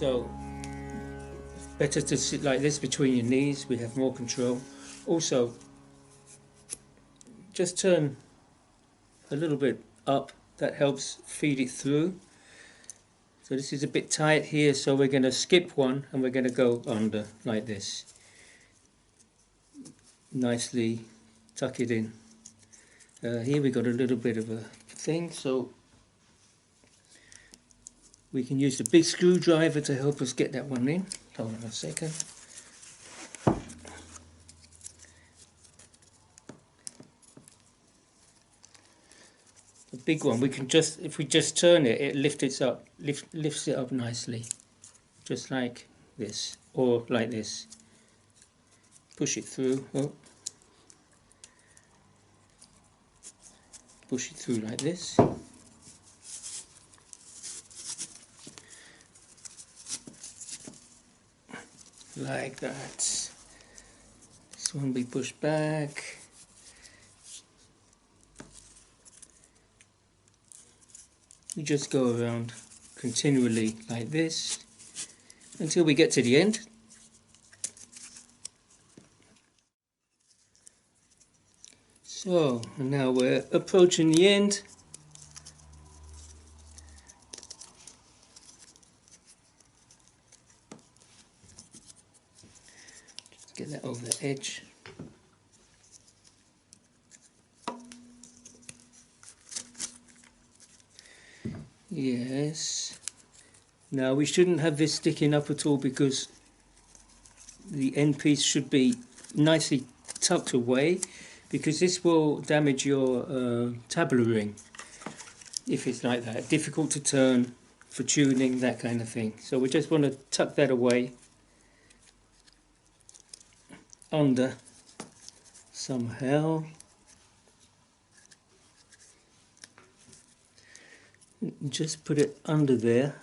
So better to sit like this between your knees, we have more control. Also, just turn a little bit up, that helps feed it through. So this is a bit tight here, so we're going to skip one and we're going to go under like this. Nicely tuck it in. Here we got a little bit of a thing, so we can use the big screwdriver to help us get that one in. Hold on a second. The big one, we can just, if we just turn it, it lifts it up nicely, just like this, or like this. Push it through. Oh. Push it through like this. Like that. This one we push back. We just go around continually like this until we get to the end. So now we're approaching the end. Just get that over the edge. Yes. Now we shouldn't have this sticking up at all because the end piece should be nicely tucked away, because this will damage your tabla ring if it's like that. Difficult to turn for tuning, that kind of thing. So we just want to tuck that away under somehow. Just put it under there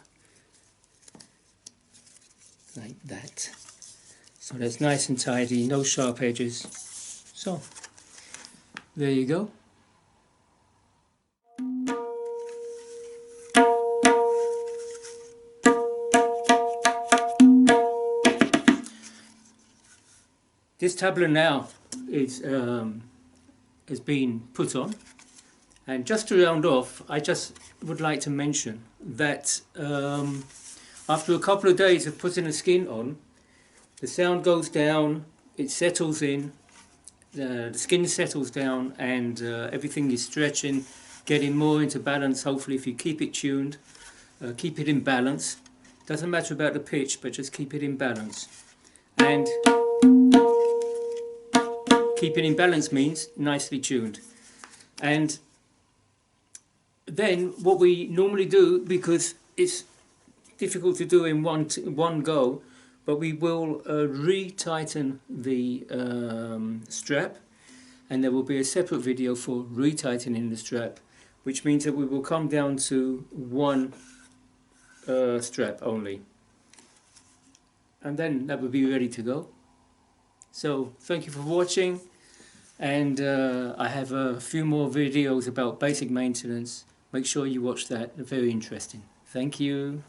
like that, so that's nice and tidy, no sharp edges. So there you go. This tabla now is has been put on. And just to round off, I just would like to mention that after a couple of days of putting the skin on, the sound goes down, it settles in, the skin settles down, and everything is stretching, getting more into balance. Hopefully, if you keep it tuned, keep it in balance. Doesn't matter about the pitch, but just keep it in balance. And keep it in balance means nicely tuned. And then what we normally do, because it's difficult to do in one go, but we will re-tighten the strap, and there will be a separate video for re-tightening the strap, which means that we will come down to one strap only, and then that will be ready to go. So thank you for watching, and I have a few more videos about basic maintenance. Make sure you watch that, they're very interesting. Thank you.